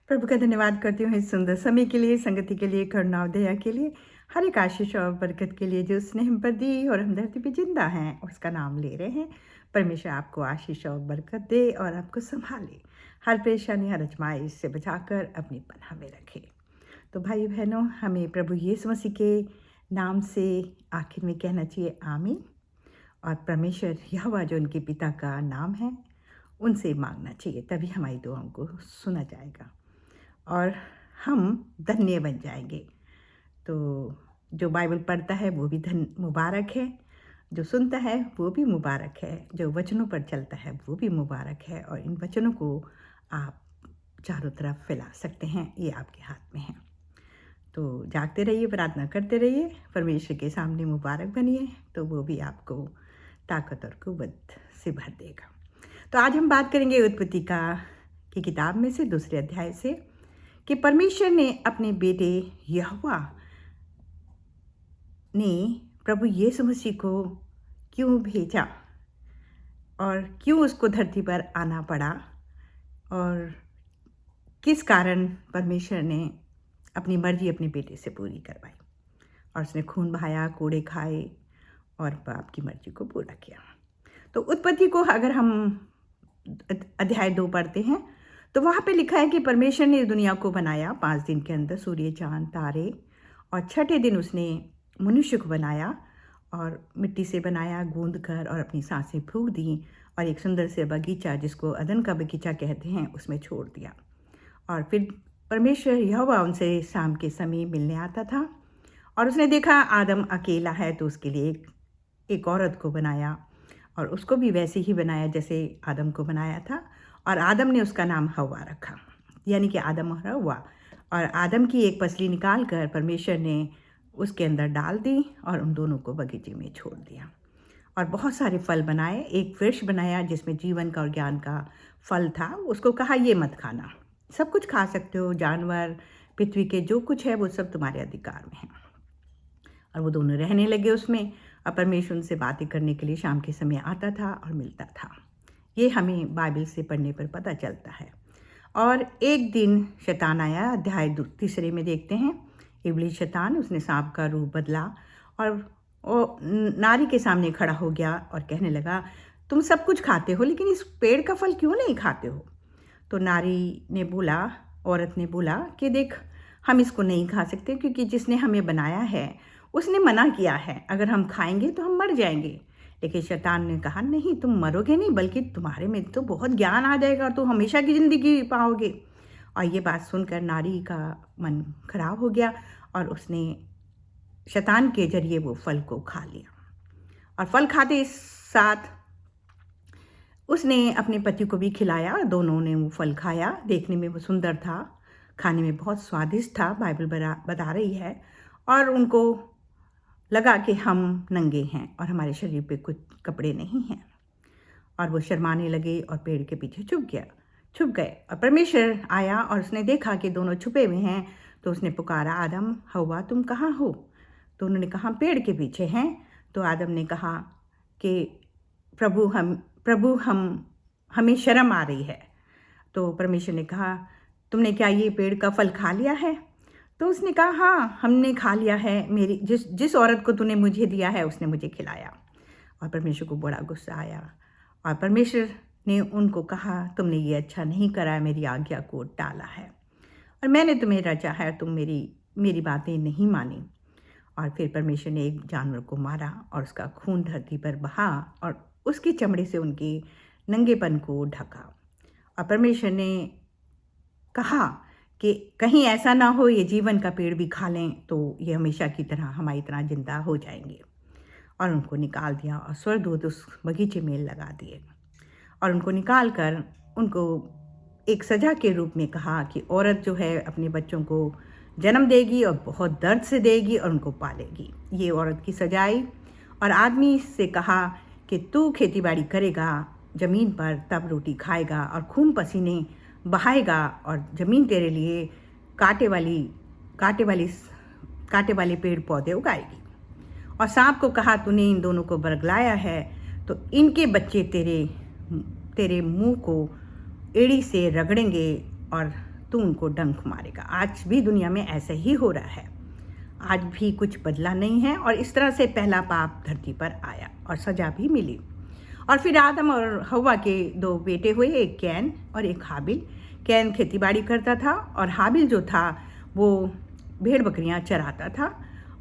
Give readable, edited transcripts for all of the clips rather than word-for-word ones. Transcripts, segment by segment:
प्रभु का धन्यवाद करती हूँ इस सुंदर समय के लिए, संगति के लिए, करुणा और दया के लिए, हर एक आशीष और बरकत के लिए जो उसने हम पर दी और हम धरती पे जिंदा हैं, उसका नाम ले रहे हैं। परमेश्वर आपको आशीष और बरकत दे और आपको संभाले, हर परेशानी, हर आजमाइश से बचाकर अपनी पनाह में रखे। तो भाई बहनों, हमें प्रभु यीशु मसीह के नाम से आखिर में कहना चाहिए आमीन। और परमेश्वर यहोवा जो उनके पिता का नाम है, उनसे मांगना चाहिए, तभी हमारी दुआओं को सुना जाएगा और हम धन्य बन जाएंगे। तो जो बाइबल पढ़ता है वो भी मुबारक है, जो सुनता है वो भी मुबारक है, जो वचनों पर चलता है वो भी मुबारक है। और इन वचनों को आप चारों तरफ फैला सकते हैं, ये आपके हाथ में है। तो जागते रहिए, प्रार्थना करते रहिए, परमेश्वर के सामने मुबारक बनिए, तो वो भी आपको ताकत और कुव्वत से भर देगा। तो आज हम बात करेंगे उत्पत्ति की किताब में से दूसरे अध्याय से कि परमेश्वर ने अपने बेटे यहोवा ने प्रभु यीशु मसीह को क्यों भेजा और क्यों उसको धरती पर आना पड़ा और किस कारण परमेश्वर ने अपनी मर्जी अपने बेटे से पूरी करवाई और उसने खून बहाया, कोड़े खाए और बाप की मर्जी को पूरा किया। तो उत्पत्ति को अगर हम अध्याय 2 पढ़ते हैं तो वहाँ पे लिखा है कि परमेश्वर ने दुनिया को बनाया 5 दिन के अंदर, सूर्य, चांद, तारे, और छठे दिन उसने मनुष्य को बनाया और मिट्टी से बनाया, गूंद कर और अपनी सांसें फूंक दी और एक सुंदर से बगीचा, जिसको अदन का बगीचा कहते हैं, उसमें छोड़ दिया। और फिर परमेश्वर यहोवा उनसे शाम के समय मिलने आता था और उसने देखा आदम अकेला है, तो उसके लिए एक औरत को बनाया और उसको भी वैसे ही बनाया जैसे आदम को बनाया था। और आदम ने उसका नाम हव्वा रखा, यानी कि आदम और हव्वा। और आदम की एक पसली निकाल कर परमेश्वर ने उसके अंदर डाल दी और उन दोनों को बगीचे में छोड़ दिया और बहुत सारे फल बनाए। एक वृक्ष बनाया जिसमें जीवन का और ज्ञान का फल था, उसको कहा ये मत खाना, सब कुछ खा सकते हो, जानवर, पृथ्वी के जो कुछ है वो सब तुम्हारे अधिकार में है। और वो दोनों रहने लगे उसमें और परमेश्वर उनसे बातें करने के लिए शाम के समय आता था और मिलता था। ये हमें बाइबल से पढ़ने पर पता चलता है। और एक दिन शैतान आया, अध्याय 3 में देखते हैं। इब्लीस शैतान, उसने सांप का रूप बदला और वो नारी के सामने खड़ा हो गया और कहने लगा, तुम सब कुछ खाते हो लेकिन इस पेड़ का फल क्यों नहीं खाते हो? तो नारी ने बोला, औरत ने बोला कि देख, हम इसको नहीं खा सकते क्योंकि जिसने हमें बनाया है उसने मना किया है, अगर हम खाएंगे तो हम मर जाएंगे। लेकिन शैतान ने कहा, नहीं, तुम मरोगे नहीं, बल्कि तुम्हारे में तो बहुत ज्ञान आ जाएगा और तुम हमेशा की ज़िंदगी पाओगे। और ये बात सुनकर नारी का मन खराब हो गया और उसने शैतान के जरिए वो फल को खा लिया। और फल खाते साथ उसने अपने पति को भी खिलाया, दोनों ने वो फल खाया। देखने में वो सुंदर था, खाने में बहुत स्वादिष्ट था, बाइबल बता रही है। और उनको लगा कि हम नंगे हैं और हमारे शरीर पे कुछ कपड़े नहीं हैं, और वो शर्माने लगे और पेड़ के पीछे छुप गए। और परमेश्वर आया और उसने देखा कि दोनों छुपे हुए हैं, तो उसने पुकारा, आदम, हव्वा, तुम कहाँ हो? तो उन्होंने कहा, पेड़ के पीछे हैं। तो आदम ने कहा कि प्रभु हमें शर्म आ रही है। तो परमेश्वर ने कहा, तुमने क्या ये पेड़ का फल खा लिया है? तो उसने कहा, हाँ, हमने खा लिया है, मेरी जिस औरत को तूने मुझे दिया है उसने मुझे खिलाया। और परमेश्वर को बड़ा गुस्सा आया और परमेश्वर ने उनको कहा, तुमने ये अच्छा नहीं करा, मेरी आज्ञा को टाला है और मैंने तुम्हें रचा है, तुम मेरी बातें नहीं मानी। और फिर परमेश्वर ने एक जानवर को मारा और उसका खून धरती पर बहा और उसकी चमड़े से उनके नंगेपन को ढका। और परमेश्वर ने कहा कि कहीं ऐसा ना हो ये जीवन का पेड़ भी खा लें तो ये हमेशा की तरह हमारी तरह जिंदा हो जाएंगे। और उनको निकाल दिया और स्वर्गदूत उस बगीचे में लगा दिए और उनको निकाल कर उनको एक सज़ा के रूप में कहा कि औरत जो है अपने बच्चों को जन्म देगी और बहुत दर्द से देगी और उनको पालेगी, ये औरत की सजाई। और आदमी से कहा कि तू खेतीबाड़ी करेगा ज़मीन पर, तब रोटी खाएगा और खून पसीने बहाएगा और ज़मीन तेरे लिए कांटे वाले पेड़ पौधे उगाएगी। और सांप को कहा, तूने इन दोनों को बरगलाया है तो इनके बच्चे तेरे मुंह को एड़ी से रगड़ेंगे और तो उनको डंक मारेगा। आज भी दुनिया में ऐसा ही हो रहा है, आज भी कुछ बदला नहीं है। और इस तरह से पहला पाप धरती पर आया और सज़ा भी मिली। और फिर आदम और हव्वा के 2 बेटे हुए, एक कैन और एक हाबिल। कैन खेतीबाड़ी करता था और हाबिल जो था वो भेड़ बकरियां चराता था।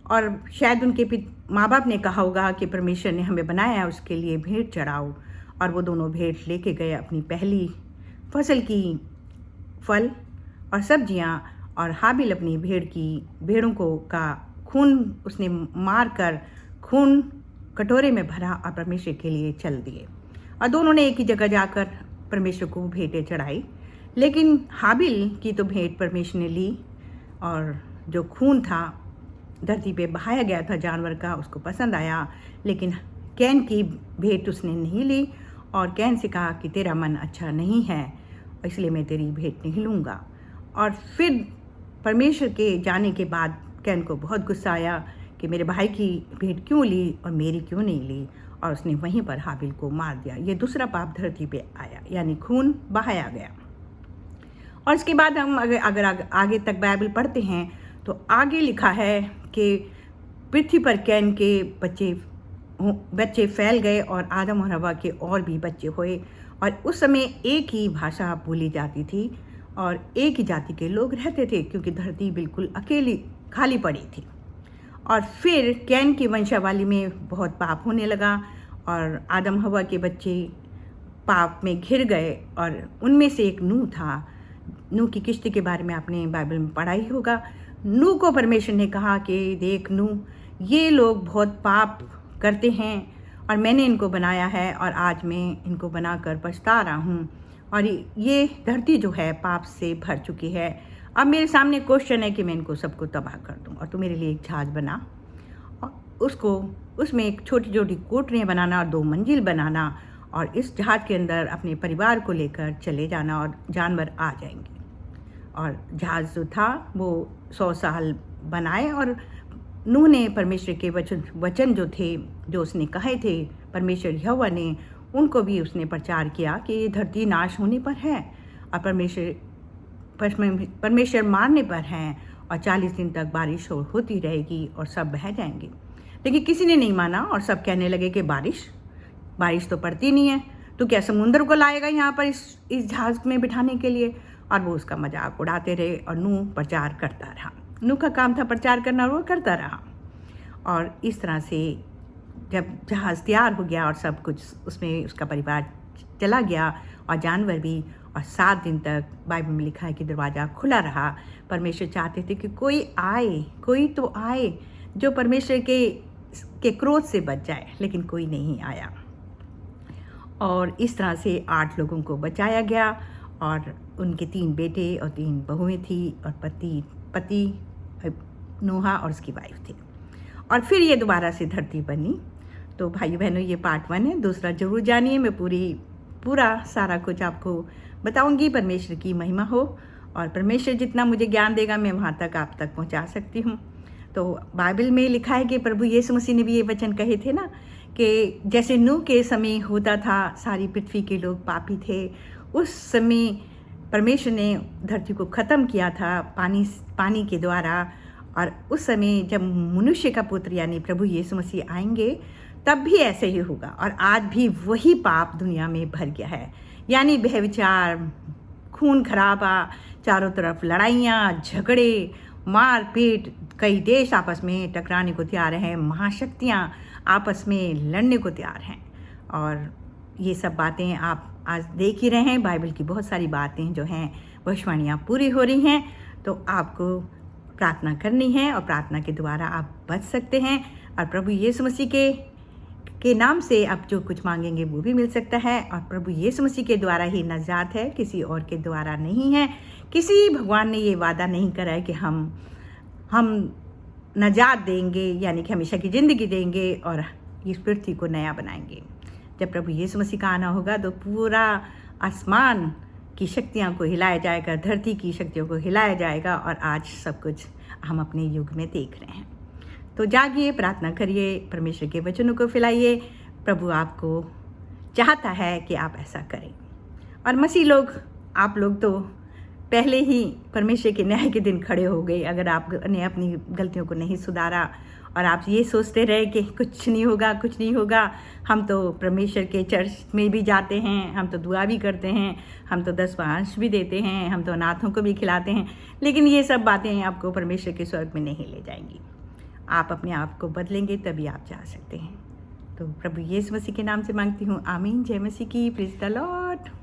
और शायद उनके माँ बाप ने कहा होगा कि परमेश्वर ने हमें बनाया है, उसके लिए भेड़ चराओ। और वो दोनों भेड़ लेके गए अपनी पहली फसल की फल और सब्जियां, और हाबिल अपनी भेड़ों को का खून उसने मार कर खून कटोरे में भरा और परमेश्वर के लिए चल दिए। और दोनों ने एक ही जगह जाकर परमेश्वर को भेंटें चढ़ाई। लेकिन हाबिल की तो भेंट परमेश्वर ने ली, और जो खून था धरती पे बहाया गया था जानवर का, उसको पसंद आया। लेकिन कैन की भेंट उसने नहीं ली, और कैन से कहा कि तेरा मन अच्छा नहीं है, इसलिए मैं तेरी भेंट नहीं लूँगा। और फिर परमेश्वर के जाने के बाद कैन को बहुत गुस्सा आया कि मेरे भाई की भेंट क्यों ली और मेरी क्यों नहीं ली, और उसने वहीं पर हाबिल को मार दिया। ये दूसरा पाप धरती पे आया, यानी खून बहाया गया। और इसके बाद हम अगर आगे तक बाइबल पढ़ते हैं तो आगे लिखा है कि पृथ्वी पर कैन के बच्चे फैल गए और आदम और हव्वा के और भी बच्चे हुए। और उस समय एक ही भाषा बोली जाती थी और एक ही जाति के लोग रहते थे, क्योंकि धरती बिल्कुल अकेली खाली पड़ी थी। और फिर कैन की वंशावली में बहुत पाप होने लगा और आदम हव्वा के बच्चे पाप में घिर गए। और उनमें से एक नूह था। नूह की किश्ती के बारे में आपने बाइबल में पढ़ा ही होगा। नूह को परमेश्वर ने कहा कि देख नूह, ये लोग बहुत पाप करते हैं और मैंने इनको बनाया है, और आज मैं इनको बनाकर पछता रहा हूँ। और ये धरती जो है पाप से भर चुकी है। अब मेरे सामने क्वेश्चन है कि मैं इनको सबको तबाह कर दूं, और तू मेरे लिए एक जहाज़ बना और उसमें एक छोटी छोटी कोठरियाँ बनाना और 2 मंजिल बनाना, और इस जहाज़ के अंदर अपने परिवार को लेकर चले जाना और जानवर आ जाएंगे। और जहाज़ जो था वो 100 साल बनाए। और नूह ने परमेश्वर के वचन जो थे, जो उसने कहे थे परमेश्वर यहोवा ने, उनको भी उसने प्रचार किया कि ये धरती नाश होने पर है और परमेश्वर मारने पर है, और 40 दिन तक बारिश होती रहेगी और सब बह जाएंगे। लेकिन किसी ने नहीं माना और सब कहने लगे कि बारिश तो पड़ती नहीं है, तो क्या समुद्र को लाएगा यहाँ पर इस जहाज़ में बिठाने के लिए। और वो उसका मजाक उड़ाते रहे और नूह प्रचार करता रहा। नूह का काम था प्रचार करना, और वो करता रहा। और इस तरह से जब जहाज़ तैयार हो गया और सब कुछ उसमें उसका परिवार चला गया और जानवर भी, और 7 दिन तक बाइबल में लिखा है कि दरवाज़ा खुला रहा। परमेश्वर चाहते थे कि कोई तो आए जो परमेश्वर के क्रोध से बच जाए, लेकिन कोई नहीं आया। और इस तरह से 8 लोगों को बचाया गया, और उनके 3 बेटे और 3 बहुएं थी, और पति नोहा और उसकी वाइफ थी। और फिर ये दोबारा से धरती बनी। तो भाई बहनों, ये पार्ट 1 है। दूसरा जरूर जानिए। मैं पूरा सारा कुछ आपको बताऊंगी। परमेश्वर की महिमा हो, और परमेश्वर जितना मुझे ज्ञान देगा मैं वहाँ तक आप तक पहुँचा सकती हूँ। तो बाइबल में लिखा है कि प्रभु यीशु मसीह ने भी ये वचन कहे थे ना, कि जैसे नूह के समय होता था, सारी पृथ्वी के लोग पापी थे, उस समय परमेश्वर ने धरती को ख़त्म किया था पानी के द्वारा। और उस समय जब मनुष्य का पुत्र यानी प्रभु यीशु मसीह आएंगे, तब भी ऐसे ही होगा। और आज भी वही पाप दुनिया में भर गया है, यानी व्यभिचार, खून खराबा, चारों तरफ लड़ाइयाँ, झगड़े, मार पीट, कई देश आपस में टकराने को तैयार हैं, महाशक्तियाँ आपस में लड़ने को तैयार हैं। और ये सब बातें आप आज देख ही रहे हैं। बाइबल की बहुत सारी बातें जो हैं, भविष्यवाणियाँ पूरी हो रही हैं। तो आपको प्रार्थना करनी है, और प्रार्थना के द्वारा आप बच सकते हैं। और प्रभु यीशु मसीह के नाम से आप जो कुछ मांगेंगे वो भी मिल सकता है। और प्रभु यीशु मसीह के द्वारा ही नजात है, किसी और के द्वारा नहीं है। किसी भगवान ने ये वादा नहीं करा है कि हम नजात देंगे, यानी कि हमेशा की ज़िंदगी देंगे और इस पृथ्वी को नया बनाएंगे। जब प्रभु यीशु मसीह का आना होगा तो पूरा आसमान की शक्तियों को हिलाया जाएगा, धरती की शक्तियों को हिलाया जाएगा। और आज सब कुछ हम अपने युग में देख रहे हैं। तो जागिए, प्रार्थना करिए, परमेश्वर के वचनों को फैलाइए। प्रभु आपको चाहता है कि आप ऐसा करें। और मसीह लोग, आप लोग तो पहले ही परमेश्वर के न्याय के दिन खड़े हो गए। अगर आपने अपनी गलतियों को नहीं सुधारा और आप ये सोचते रहे कि कुछ नहीं होगा, कुछ नहीं होगा। हम तो परमेश्वर के चर्च में भी जाते हैं, हम तो दुआ भी करते हैं, हम तो दसवांश भी देते हैं, हम तो अनाथों को भी खिलाते हैं, लेकिन ये सब बातें आपको परमेश्वर के स्वर्ग में नहीं ले जाएंगी। आप अपने आप को बदलेंगे तभी आप जा सकते हैं। तो प्रभु यीशु मसीह के नाम से मांगती हूँ, आमीन। जय मसीह की। Praise the Lord.